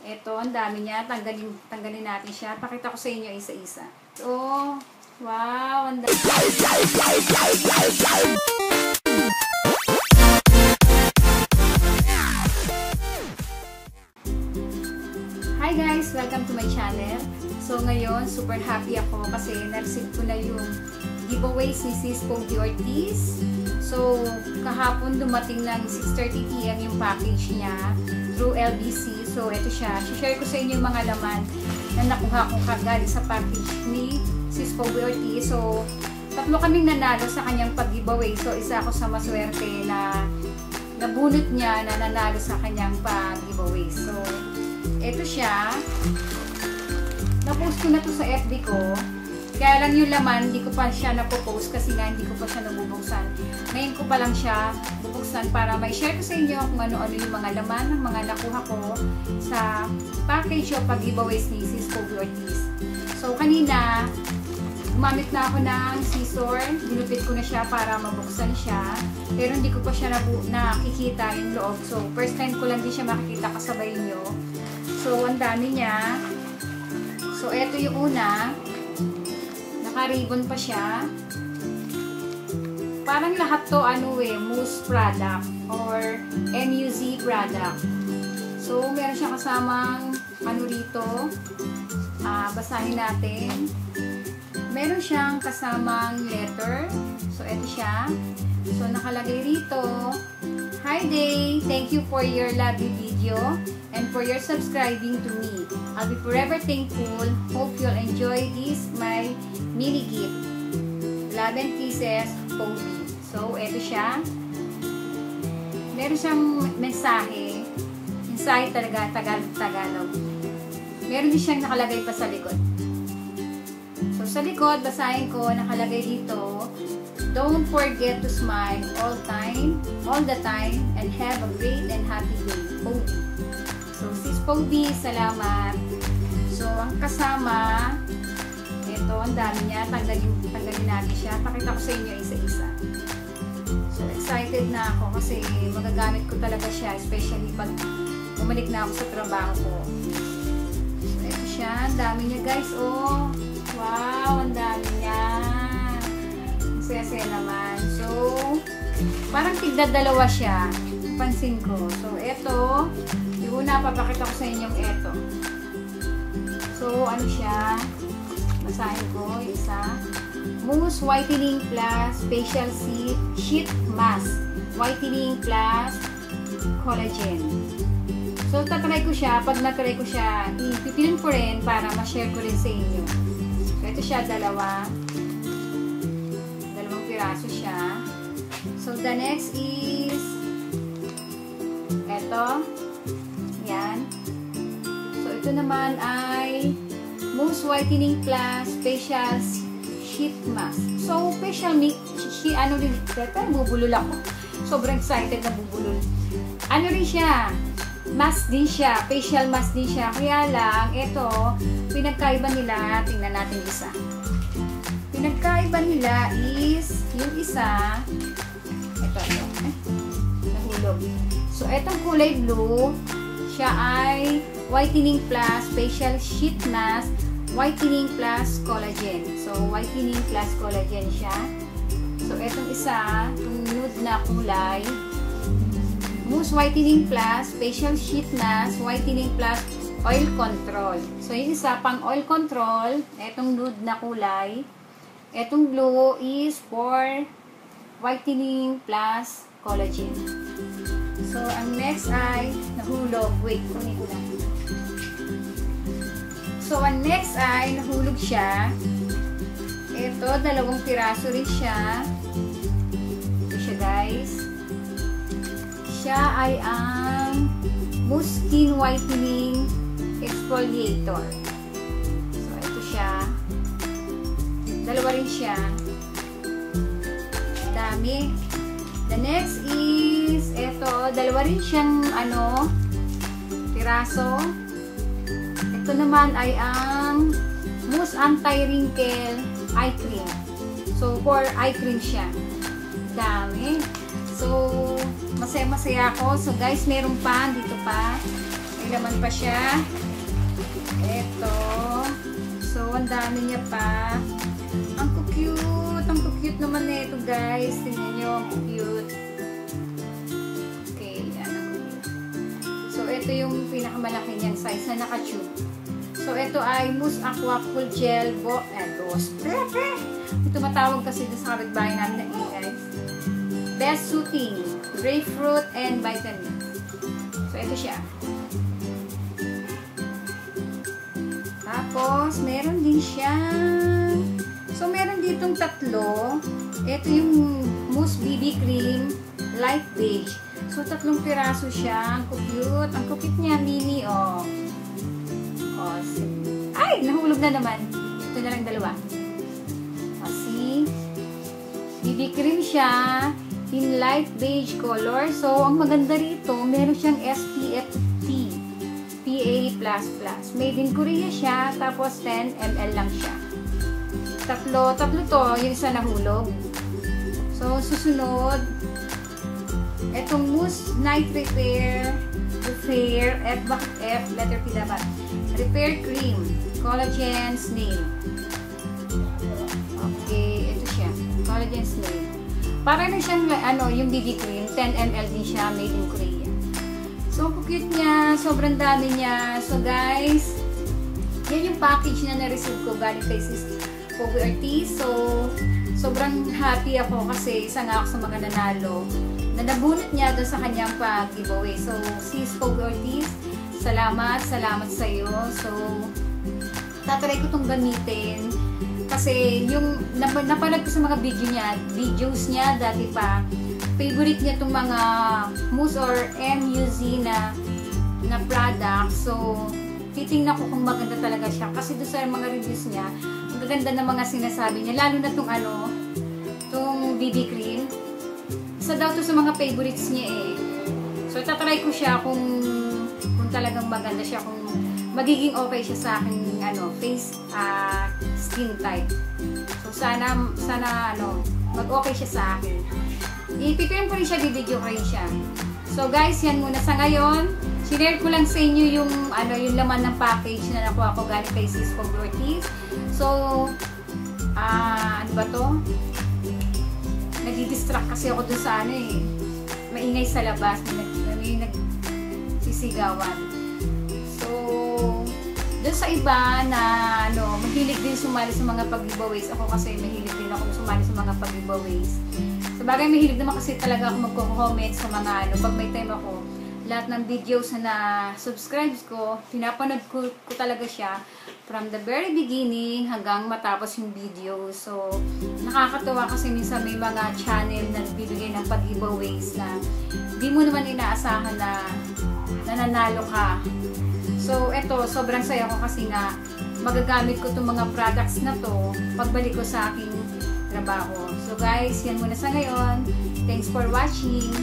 Ito, ang dami niya. Tanggalin natin siya. Pakita ko sa inyo isa-isa. So, wow, ang dami. Hi guys! Welcome to my channel. So, ngayon, super happy ako kasi na-receive ko na yung giveaways ni Sis Pogi Ortiz. So, kahapon dumating ng 6:30 PM yung package niya through LBC. So, ito siya. Share ko sa inyo yung mga laman na nakuha ko kagaling sa package ni Sis Pogi Ortiz. So, tatlo kaming nanalo sa kanyang pag-giveaway. So, isa ako sa maswerte na nabunot niya na nanalo sa kanyang pag-giveaway. So, ito siya. Na-post ko na to sa FB ko. Kaya lang yung laman, hindi ko pa siya napopost kasi nga hindi ko pa siya nabubuksan. Ngayon ko pa lang siya bubuksan para may share ko sa inyo kung ano-ano yung mga laman ng mga nakuha ko sa package o pag-giveaways ni Sis Pogi Ortiz. So, kanina, gumamit na ako ng scissor. Dinupit ko na siya para mabuksan siya. Pero hindi ko pa siya nakikita yung loob. So, first time ko lang din siya makikita kasabay nyo. So, ang dami niya. So, eto yung una. Naka-ribbon pa siya. Parang lahat to, Mousse product or MUZ product. So, meron siyang kasamang, rito. Basahin natin. Meron siyang kasamang letter. So, eto siya. So, nakalagay rito, "Hi Day, thank you for your lovely video and for your subscribing to me. I'll be forever thankful. Hope you'll enjoy this, my mini gift. Love and kisses, Pogi." So, eto siya. Meron siyang mensahe. Mensahe talaga, Tagalog. Meron din siyang nakalagay pa sa likod. So, sa likod, basahin ko, nakalagay dito, "Don't forget to smile all the time, and have a great and happy day, Pogi." So, Sis Pogi, salamat. So, ang kasama, ito, ang dami niya. Tanggalin natin siya. Pakita ko sa inyo isa-isa. So, excited na ako kasi magagamit ko talaga siya, especially pag bumalik na ako sa trabaho ko. So, ito siya. Ang dami niya, guys. Oh, wow, ang dami niya. Saya-saya naman. So, parang tigda-dalawa siya. Pansin ko. So, eto. Yung una, papakita ko sa inyong eto. So, ano siya? Basahin ko. Yung isa. Mousse Whitening Plus Facial Sheet Mask. Whitening Plus Collagen. So, tatry ko siya. Pag natry ko siya, ipipilin ko rin para ma-share ko rin sa inyo. So, ito siya, dalawang piraso siya. So, the next is eto. Yan. So, ito naman ay Mousse Whitening Plus Facial Sheet Mask. So, facial bubulol ako. Sobrang excited na bubulol. Ano rin siya? Mask din siya. Facial mask din siya. Kaya lang, ito, pinagkaiba nila. Tingnan natin isa. Pinagkaiba nila is, yung isa, ito, nahulog. So, itong kulay blue, siya ay Whitening Plus Facial Sheet Mask, Whitening Plus Collagen. So, Whitening Plus Collagen siya. So, itong isa, yung nude na kulay, Mousse Whitening Plus Facial Sheet Mask, Whitening Plus Oil Control. So, yung isa, pang oil control, itong nude na kulay. Etong blue is for Whitening Plus Collagen. So, ang next ay nahulog. Wait, kunin ko lang. So, ang next ay nahulog siya. Ito, dalawang piraso rin siya. Ito siya, guys. Siya ay ang Mousse Skin Whitening Exfoliator. So, ito siya. Dalawa rin siya. Dami. The next is, eto, dalawa rin siyang, piraso. Ito naman ay ang Mousse Anti-Wrinkle Eye Cream. So, for eye cream siya. Dami. So, masaya-masaya ako. So, guys, meron pa. Dito pa. May laman pa siya. Ito. So, ang dami niya pa. Ang cute. Ang cute naman na ito, guys. Tingnan nyo. Ang cute. Okay. Yan. Ang cute. So, ito yung pinakamalaki niyang size na naka-tube. So, ito ay Mousse Aqua Cool Gel ito matawag kasi sa kapitbahay namin na ingay. Best Soothing, Grapefruit, and Vitamins. So, ito siya. Tapos, meron din siya. So, meron ditong tatlo. Ito yung Mousse BB Cream, Light Beige. So, 3 piraso siya. Ang cute. Ang cute niya, mini, oh. Ay! Nahulog na naman. Ito na lang 2. Kasi, BB cream siya in light beige color. So, ang maganda rito, meron siyang SPF 50 PA++. Made in Korea siya. Tapos, 10 ml lang siya. Tatlo to. Yung isa nahulog. So, susunod, etong Mousse Night Repair F, letter P dapat. Repair Cream, Collagen Snail. Okay, ito siya. Collagen Snail. Para na siyang, yung BB Cream, 10 ml din siya, made in Korea. So, cute niya. Sobrang dami niya. So, guys, yan yung package na na-receive ko galing kay Sis Pogi Ortiz. So, sobrang happy ako kasi isa nga ako sa mga nanalo na nabunot niya doon sa kanyang pag-giveaway. So, Sis Pogi Ortiz, salamat sa iyo. So, tatry ko itong gamitin. Kasi, yung napanood ko sa mga videos niya, dati pa, favorite niya itong mga mousse or MUZ na product. So, titingnan ko kung maganda talaga siya. Kasi doon sa mga reviews niya, ang gaganda ng mga sinasabi niya. Lalo na itong BB cream. Isa daw to sa mga favorites niya eh. So, tatry ko siya kung talagang maganda siya, kung magiging okay siya sa aking face skin type. So sana mag-okay siya sa akin. Ipipin ko rin siya, bibidyo ko rin siya. So guys, yan muna sa ngayon. Sinare ko lang sa inyo yung laman ng package na nakuha ko galing kay Sis Pogi Ortiz. So ano ba to? Nadi-distract kasi ako dun sa maingay sa labas, may nagsisigawan. So, dun sa iba na mahilig din sumali sa mga pag-giveaways. Ako kasi mahilig din ako sumali sa mga pag-giveaways. Sa bagay, mahilig naman kasi talaga ako magko-comment sa mga pag may time ako. Lahat ng videos na subscribe ko, pinapanood ko talaga siya from the very beginning hanggang matapos yung video. So, nakakatuwa kasi minsan may mga channel na nagbibigay ng pag-giveaways na di mo naman inaasahan na nananalo ka. So, eto, sobrang saya ko kasi nga magagamit ko itong mga products na to pagbalik ko sa aking trabaho. So, guys, yan muna sa ngayon. Thanks for watching.